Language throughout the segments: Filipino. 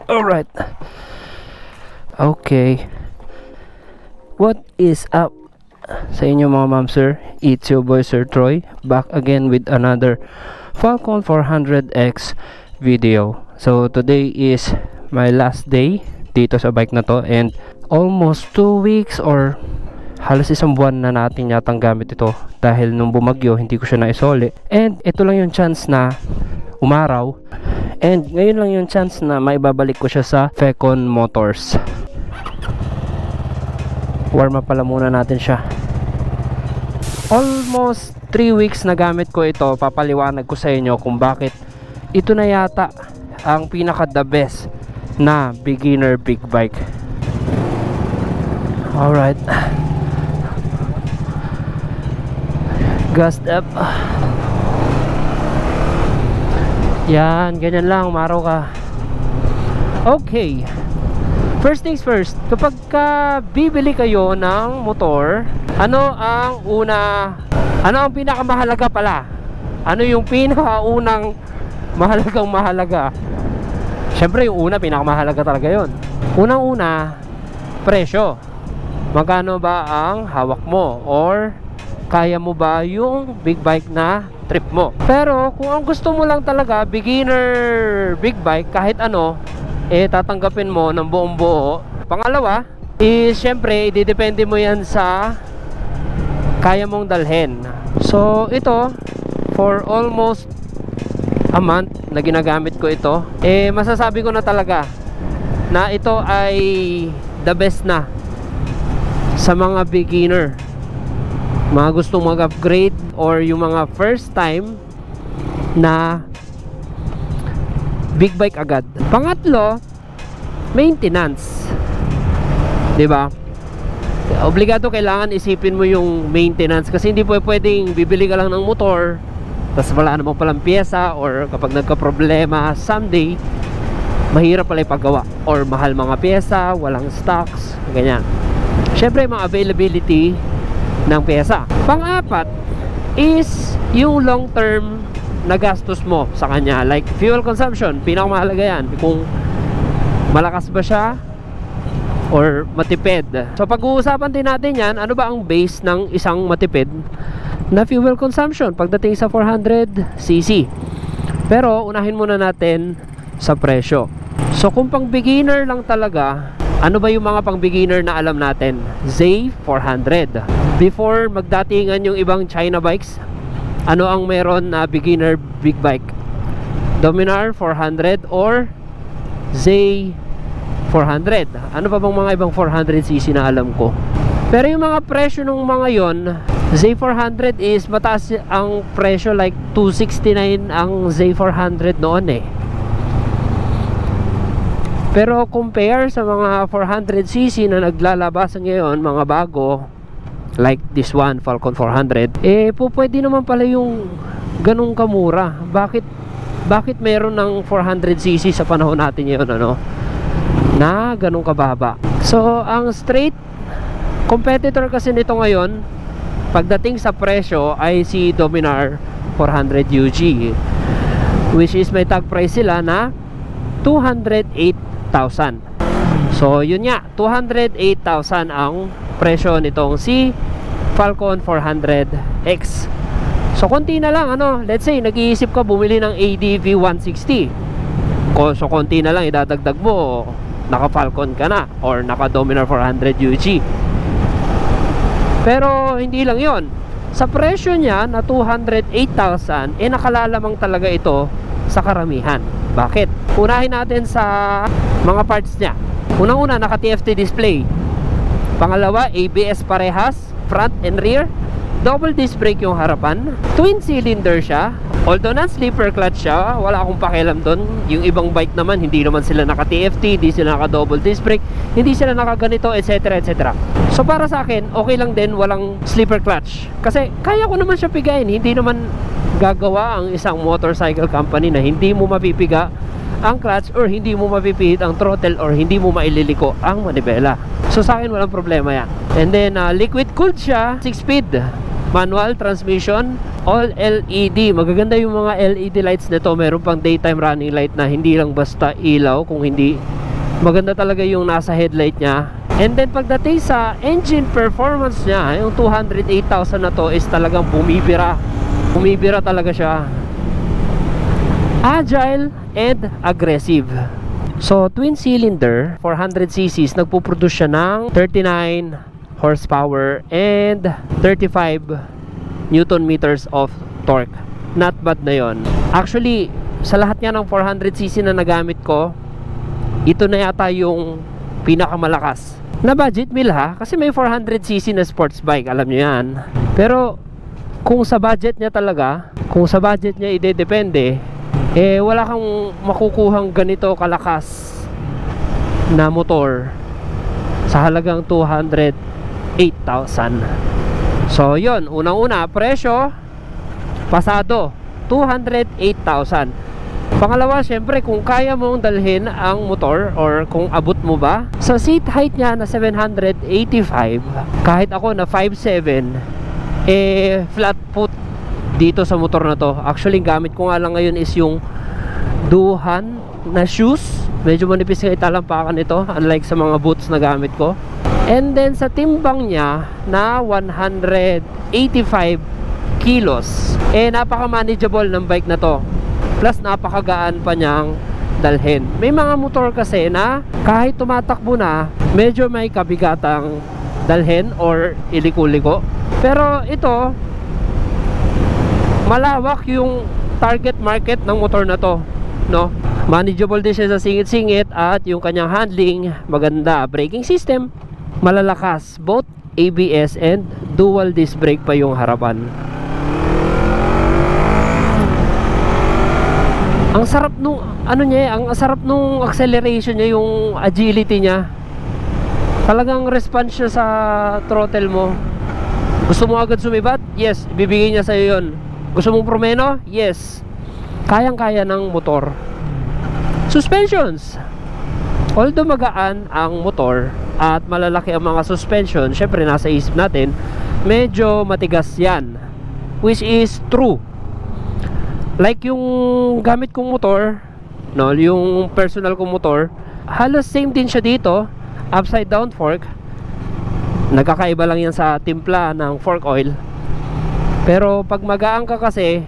Alright. Okay. What is up sa inyo mga ma'am sir? It's your boy Sir Troy, back again with another Falcon 400X video. So today is my last day dito sa bike na to, and almost 2 weeks or halos isang buwan na natin yatang gamit ito dahil nung bumagyo hindi ko siya naisoli, and ito lang yung chance na umaraw, and ngayon lang yung chance na maibabalik ko siya sa Fecon Motors. Warm up pala muna natin siya. Almost 3 weeks na gamit ko ito. Papaliwanag ko sa inyo kung bakit ito na yata ang pinaka the best na beginner big bike. Alright, gassed up. Yan, ganyan lang, umaraw ka. Okay, first things first, kapag bibili kayo ng motor, ano ang pinakamahalaga pala? Ano yung pinakaunang mahalaga? Siyempre yung una, pinakamahalaga talaga yon. Unang-una, presyo. Magkano ba ang hawak mo? Or kaya mo ba yung big bike na trip mo? Pero kung ang gusto mo lang talaga beginner big bike, kahit ano, tatanggapin mo ng buong buo. Pangalawa is syempre ididepende mo yan sa kaya mong dalhin. So ito, for almost a month na ginagamit ko ito, masasabi ko na talaga na ito ay the best na sa mga beginner, mga gustong mag-upgrade, or yung mga first time na big bike agad. Pangatlo, maintenance. 'Di ba? Obligado kailangan isipin mo yung maintenance, kasi hindi pwedeng bibili ka lang ng motor tapos wala namang palang pyesa, or kapag nagka-problema someday, mahirap pala ipagawa, or mahal mga pyesa, walang stocks, ganyan. Syempre mga availability ng pyesa. Pang-apat is yung long term na gastos mo sa kanya, like fuel consumption. Pinakamahalaga yan, kung malakas ba siya or matipid. So pag-uusapan din natin yan, ano ba ang base ng isang matipid na fuel consumption pagdating sa 400cc. Pero unahin muna natin sa presyo. So kung pang beginner lang talaga, ano ba yung mga pang beginner na alam natin? Z400. Before magdatingan yung ibang China bikes, ano ang meron na beginner big bike? Dominar 400 or Z400. Ano pa bang mga ibang 400cc na alam ko? Pero yung mga presyo ng mga yon, Z400 is mataas ang presyo, like 269 ang Z400 noon . Pero compare sa mga 400cc na naglalabasan ngayon, mga bago, like this one, Falcon 400, pwede naman pala yung ganun kamura. Bakit meron ng 400cc sa panahon natin ngayon, na ganun kababa? So ang straight competitor kasi nito ngayon pagdating sa presyo ay si Dominar 400 UG, which is may tag price sila na 208,000. So yun nga, 208,000 ang presyo nitong si Falcon 400X. So konti na lang, let's say nag-iisip ka bumili ng ADV 160. So konti na lang idadagdag mo, naka Falcon ka na or naka Dominar 400 UG. Pero hindi lang yon. Sa presyo niya na 208,000, nakalalamang talaga ito sa karamihan. Bakit? Unahin natin sa mga parts niya. Unang-una, naka TFT display. Pangalawa, ABS parehas, front and rear. Double disc brake yung harapan. Twin cylinder siya. Although non-slipper clutch siya, wala akong pakialam doon. Yung ibang bike naman, hindi naman sila naka TFT, hindi sila naka double disc brake, hindi sila naka ganito, etc, etc. So para sa akin, okay lang din walang slipper clutch, kasi kaya ko naman siya pigain. Hindi naman gagawa ang isang motorcycle company na hindi mo mapipiga ang clutch, or hindi mo mapipihit ang throttle, or hindi mo maililiko ang manibela. So sa akin walang problema yan. And then liquid cooled siya, 6 speed. manual transmission, all LED. Magaganda yung mga LED lights nito. Meron pang daytime running light na hindi lang basta ilaw, kung hindi maganda talaga yung nasa headlight niya. And then pagdating sa engine performance niya, yung 208,000 na to is talagang bumibira. Bumibira talaga siya. Agile and aggressive. So twin cylinder 400cc, nagpo-produce siya ng 39 horsepower and 35 newton meters of torque. Not bad na yon. Actually, sa lahat nga ng 400cc na nagamit ko, ito na yata yung pinakamalakas na budget meal, ha, kasi may 400cc na sports bike, alam nyo yan. Pero kung sa budget niya talaga, kung sa budget niya idedepende, wala kang makukuhang ganito kalakas na motor sa halagang 208,000. So yon, unang-una, presyo pasado 208,000. Pangalawa, syempre, kung kaya mong dalhin ang motor or kung abot mo ba. Sa seat height niya na 785, kahit ako na 5'7", flat foot dito sa motor na to. Actually, gamit ko nga lang ngayon is yung Duhan na shoes. Medyo manipis nga italampakan ito, unlike sa mga boots na gamit ko. And then sa timbang niya na 185 kilos, napaka-manageable ng bike na to. Plus napakagaan pa niyang dalhin. May mga motor kasi na kahit tumatakbo na, medyo may kabigatang dalhin or iliko-liko. Pero ito, malawak yung target market ng motor na to, no? Manageable din siya sa singit-singit, at yung kanyang handling maganda. Braking system malalakas, both ABS and dual disc brake pa yung harapan. Ang sarap nung ano niya, ang sarap nung acceleration niya, yung agility niya. Talagang response siya sa throttle mo. Gusto mo agad sumibat? Yes, ibibigay niya sa iyo 'yon. Gusto mong promeno? Yes. Kayang-kaya ng motor. Suspensions. Although magaan ang motor at malalaki ang mga suspension, syempre nasa isip natin, medyo matigas 'yan. Which is true. Like yung gamit kong motor, no, yung personal kong motor, halos same din siya dito, upside down fork. Nagkakaiba lang yan sa timpla ng fork oil. Pero pag magaan ka kasi,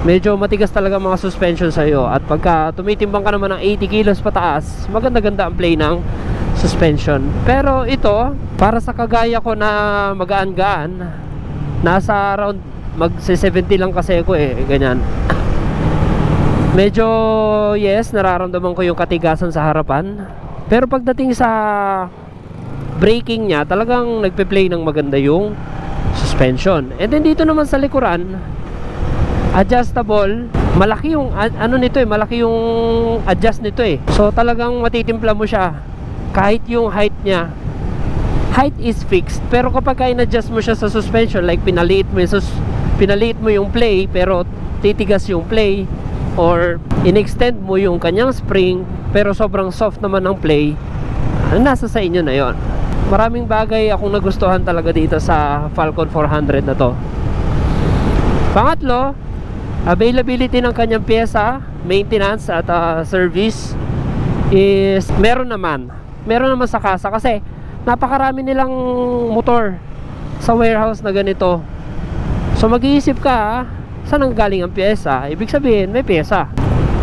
medyo matigas talaga mga suspension sa'yo. At pagka tumitimbang ka naman ng 80 kilos pataas, maganda-ganda ang play ng suspension. Pero ito, para sa kagaya ko na magaan-gaan, nasa around mag-70 lang kasi ako ganyan. Medyo, yes, nararamdaman ko yung katigasan sa harapan. Pero pagdating sa braking niya, talagang nagpe-play ng maganda yung suspension. And then dito naman sa likuran, adjustable. Malaki yung ano nito malaki yung adjust nito So talagang matitimpla mo siya kahit yung height niya. Height is fixed, pero kapag in-adjust mo siya sa suspension, like pinaliit mo yung play pero titigas yung play, or in-extend mo yung kanyang spring pero sobrang soft naman ng play, nasa sa inyo na yon. Maraming bagay akong nagustuhan talaga dito sa Falcon 400 na to. Pangatlo, availability ng kanyang pyesa, maintenance at service is meron naman sa kasa, kasi napakarami nilang motor sa warehouse na ganito. So mag-iisip ka, saan ang galing ang pyesa? Ibig sabihin may pyesa.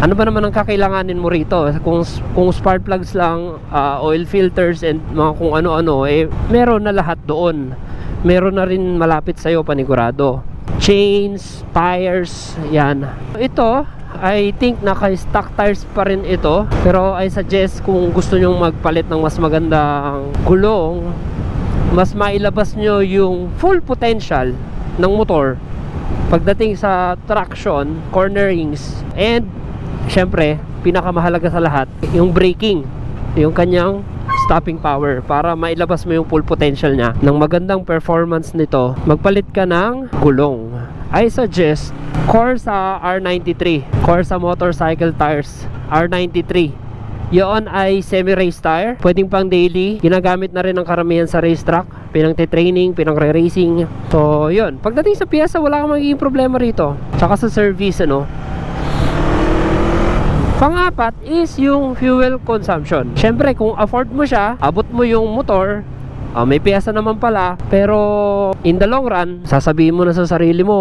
Ano ba naman ang kakailanganin mo rito? Kung spark plugs lang, oil filters and mga kung ano-ano, meron na lahat doon. Meron na rin malapit sa'yo, panigurado. Chains, tires, yan. Ito, I think naka-stock tires pa rin ito. Pero I suggest kung gusto nyong magpalit ng mas magandang gulong, mas mailabas nyo yung full potential ng motor pagdating sa traction, cornerings, and syempre, pinakamahalaga sa lahat, yung braking, yung kanyang stopping power, para mailabas mo yung full potential niya. Ng magandang performance nito, magpalit ka ng gulong. I suggest Corsa R93, Corsa motorcycle tires R93. Yun ay semi-race tire. Pwedeng pang daily. Ginagamit na rin ng karamihan sa racetrack. Pinang-training, pinang-re-racing. So, yun. Pagdating sa piyesa, wala kang magiging problema rito. Tsaka sa service, ano. Pang-apat is yung fuel consumption. Siyempre, kung afford mo siya, abot mo yung motor, may piyesa naman pala, pero in the long run, sasabihin mo na sa sarili mo,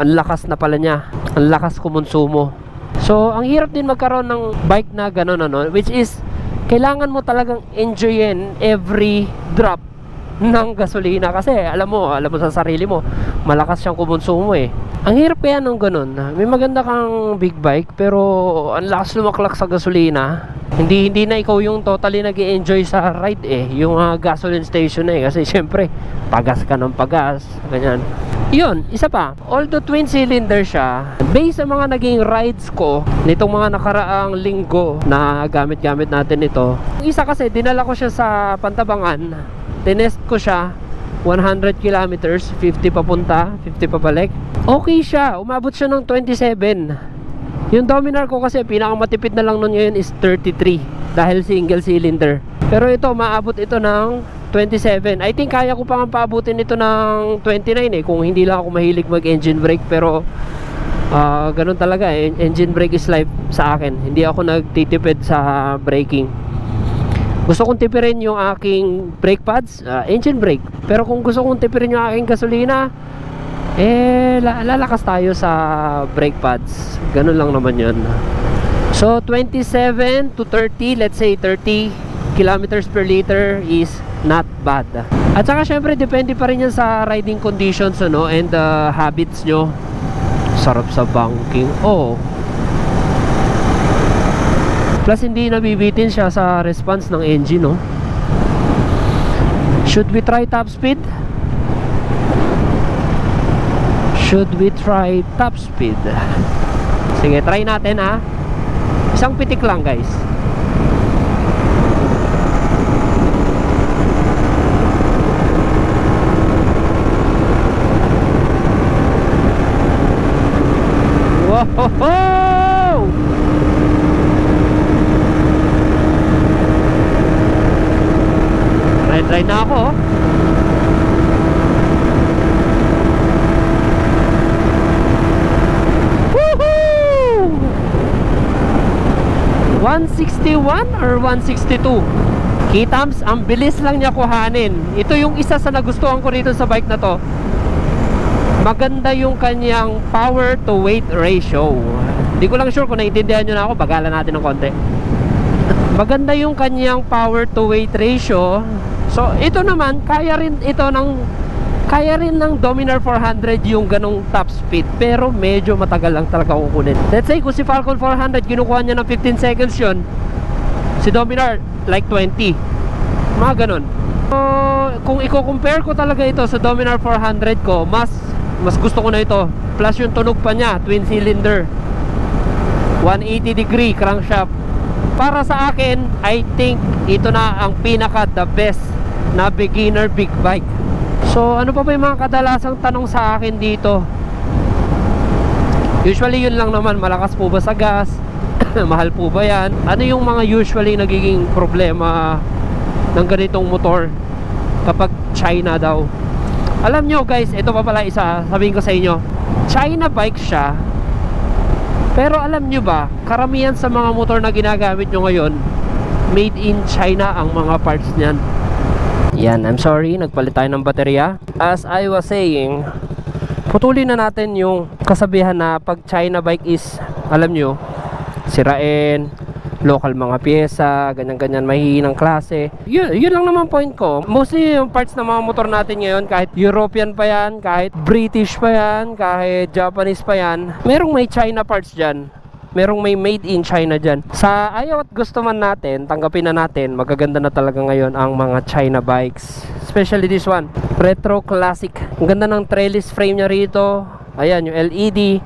ang lakas na pala niya, ang lakas kumonsumo. So, ang hirap din magkaroon ng bike na gano'n, ano, which is, kailangan mo talagang enjoyin every drop ng gasolina kasi alam mo sa sarili mo, malakas siyang kumonsumo eh. Ang hirap kaya ng ganun. May maganda kang big bike pero ang lakas lumaklak sa gasolina. Hindi na ikaw yung totally nag-i-enjoy sa ride eh. Yung gasoline station eh. Kasi syempre, pagas ka ng pagas. Ganyan. Yun, isa pa. Although twin cylinder siya, based sa mga naging rides ko nitong mga nakaraang linggo na gamit-gamit natin ito. Isa kasi, dinala ko siya sa Pantabangan. Tinest ko siya 100 kilometers, 50 papunta, 50 pabalik. Okay siya, umabot siya ng 27. Yung Dominar ko kasi pinakamatipid na lang nun ngayon is 33 dahil single cylinder. Pero ito, maabot ito ng 27. I think kaya ko pang paabutin ito ng 29 eh, kung hindi lang ako mahilig mag engine brake. Pero ganun talaga eh, engine brake is life sa akin. Hindi ako nagtitipid sa braking. Gusto kong tipirin yung aking brake pads, engine brake. Pero kung gusto kong tipirin yung aking gasolina, lalakas tayo sa brake pads. Ganun lang naman yun. So 27 to 30, let's say 30 kilometers per liter is not bad. At saka syempre depende pa rin yan sa riding conditions, ano, and habits nyo. Sarap sa banking. Oh, plus hindi nabibitin siya sa response ng engine, no? Should we try top speed? Should we try top speed? Sige, try natin ha. Isang pitik lang guys. Wow! Ride na ako. Woohoo! 161 or 162? Kitams, ang bilis lang niya kuhanin. Ito yung isa sa nagustuhan ko rito sa bike na to. Maganda yung kanyang power to weight ratio. Hindi ko lang sure kung naiintindihan nyo na ako. Bagalan natin ng konti. Maganda yung kanyang power to weight ratio. So ito naman, kaya rin ng Dominar 400 yung ganong top speed, pero medyo matagal lang talaga kukunin. Let's say kung si Falcon 400 kinukuha niya ng 15 seconds yun, si Dominar like 20, mga ganon. So kung i-compare ko talaga ito sa Dominar 400 ko, mas gusto ko na ito. Plus yung tunog pa niya, twin cylinder, 180 degree crankshaft. Para sa akin, I think ito na ang pinaka the best na beginner big bike. So ano pa ba yung mga kadalasang tanong sa akin dito? Usually yun lang naman, malakas po ba sa gas? Mahal po ba yan? Ano yung mga usually nagiging problema ng ganitong motor kapag China daw? Alam nyo guys, ito pa pala isa, sabihin ko sa inyo, China bike siya, pero alam nyo ba, karamihan sa mga motor na ginagamit nyo ngayon, made in China ang mga parts niyan. Yan, I'm sorry, nagpalit tayo ng baterya. As I was saying, putulin na natin yung kasabihan na pag China bike is, alam nyo, sirain, local mga pyesa, ganyan-ganyan, mahihinang klase. Yun lang naman point ko. Mostly yung parts ng mga motor natin ngayon, kahit European pa yan, kahit British pa yan, kahit Japanese pa yan, merong may China parts dyan. Merong may made in China dyan. Sa ayaw at gusto man natin, tanggapin na natin, magaganda na talaga ngayon ang mga China bikes. Especially this one, retro classic. Ang ganda ng trellis frame niya rito. Ayan, yung LED,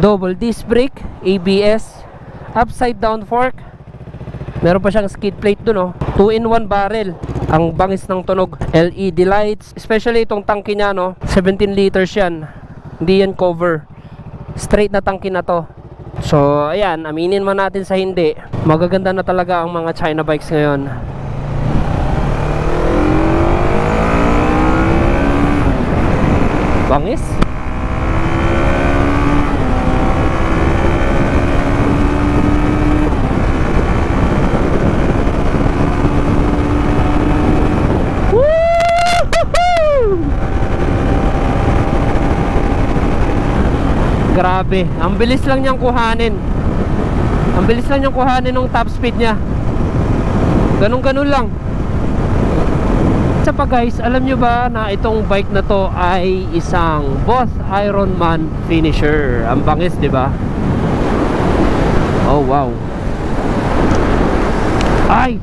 double disc brake, ABS, upside down fork. Meron pa siyang skid plate dun, oh. 2-in-1 barrel. Ang bangis ng tunog. LED lights, especially itong tangke niya, no, 17 liters yan. Hindi yan cover, straight na tangke na to. So ayan, aminin man natin sa hindi, magaganda na talaga ang mga China bikes ngayon. Bangis. Grabe, ang bilis lang niyang kuhanin. Ang bilis lang niyang kuhanin ng top speed niya. Ganun-ganun lang. Sa pa guys, alam nyo ba na itong bike na to ay isang Boss Ironman finisher. Ang bangis, di ba? Oh wow. Ay!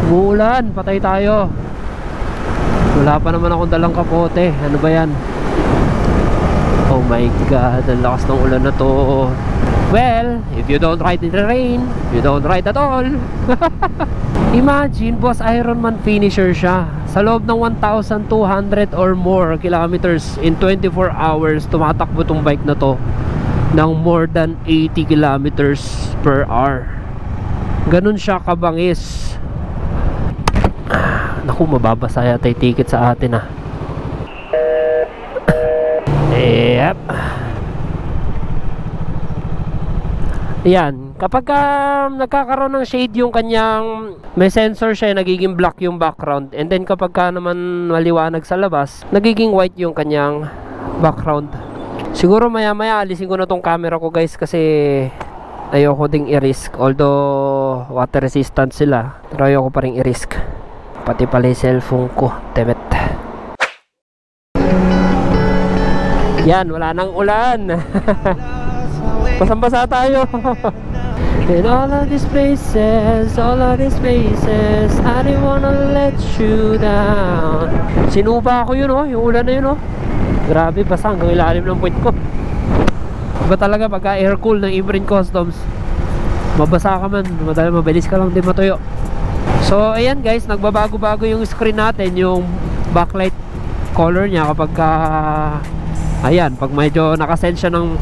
Umuulan, patay tayo. Wala pa naman akong dalang kapote. Ano ba yan? Oh my god, ang lakas ng ulan na to. Well, if you don't ride in the rain, you don't ride at all. Imagine, Boss Ironman finisher siya. Sa loob ng 1,200 or more kilometers in 24 hours, tumatakbo tong bike na to ng more than 80 kilometers per hour. Ganun siya kabangis. Naku, mababasa yata yung ticket sa atin ah. Yep. Yan, kapag nagkakaroon ng shade yung kanyang, may sensor siya, nagiging black yung background. And then kapag naman maliwanag sa labas, nagiging white yung kanyang background. Siguro maya maya alisin ko na tong camera ko guys, kasi ayoko ding i-risk. Although water resistant sila, pero ayoko pa rin i-risk. Pati pala yung cellphone ko, tebet. Yan, wala nang ulan. Basang-basa tayo. In all of these places, I didn't wanna let you down. Sinuba ako yun oh, yung ulan na yun oh. Grabe, basa hanggang ilalim ng puwit ko. Iba talaga pagka air cool ng Imprint Customs. Mabasa ka man, mabilis ka lang din matuyo. So ayan guys, nagbabago-bago yung screen natin, yung backlight color niya kapag ayan, pag medyo nakasend siya ng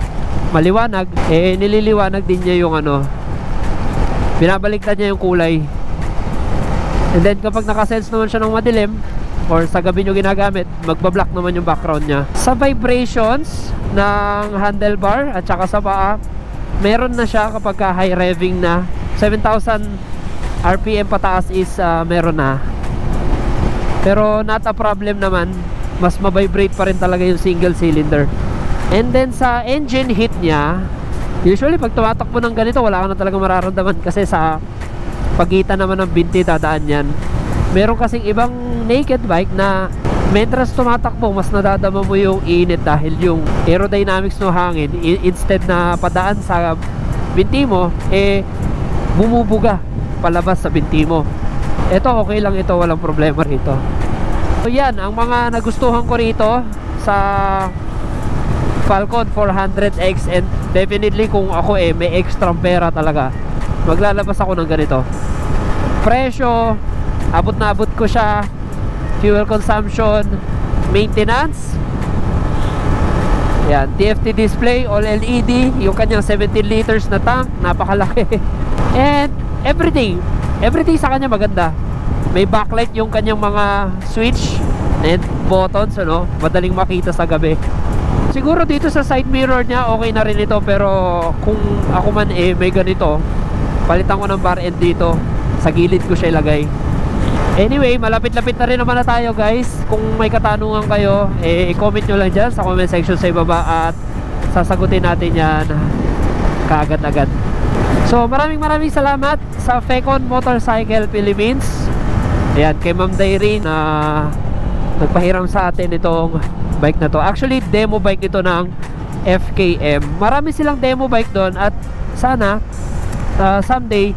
maliwanag, eh nililiwanag din niya yung ano, binabaliktad niya yung kulay. And then kapag nakasense naman siya ng madilim or sa gabi nyo ginagamit, magbablock naman yung background niya. Sa vibrations ng handlebar at saka sa paa, meron na siya kapag high revving na. 7,000 RPM pataas is meron na. Pero not a problem naman, mas mabibrate pa rin talaga yung single cylinder. And then sa engine heat niya, usually pag tumatakbo ng ganito, wala ka na talaga mararamdaman kasi sa pagitan naman ng binti dadaan yan. Meron kasing ibang naked bike na mentras tumatakbo, mas nadadama mo yung init dahil yung aerodynamics ng hangin, instead na padaan sa binti mo, eh bumubuga palabas sa binti mo. Ito okay lang, ito walang problema rito. So yan, ang mga nagustuhan ko rito sa Falcon 400X, and definitely kung ako may extra pera talaga, maglalabas ako ng ganito. Presyo, abot na abot ko siya. Fuel consumption, maintenance, yan, TFT display, all LED, yung kanyang 17 liters na tank, napakalaki. And everything sa kanya maganda. May backlight yung kanyang mga switch and buttons, ano, madaling makita sa gabi. Siguro dito sa side mirror niya okay na rin ito, pero kung ako man may ganito, palitan ko ng bar end dito, sa gilid ko siya ilagay. Anyway, malapit-lapit na rin naman na tayo guys. Kung may katanungan kayo, i-comment nyo lang dyan sa comment section sa ibaba at sasagutin natin yan kaagad-agad. So maraming salamat sa Fecon Motorcycle Philippines. Ayan, kay Ma'am Dairy na nagpahiram sa atin itong bike na to. Actually, demo bike ito ng FKM. Marami silang demo bike doon at sana someday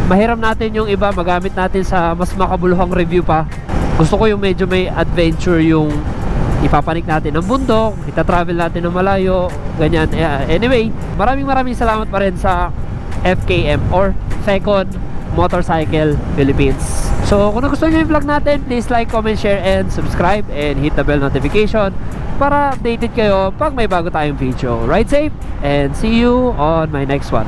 mahiram natin yung iba, magamit natin sa mas makabuluhang review pa. Gusto ko yung medyo may adventure, yung ipapanik natin ng bundok, ita-travel natin ng malayo, ganyan. Anyway, maraming salamat pa rin sa FKM or Fecon Motorcycle Philippines. So kung nagustuhan nyo yung vlog natin, please like, comment, share, and subscribe, and hit the bell notification para updated kayo pag may bago tayong video. Ride safe, and see you on my next one.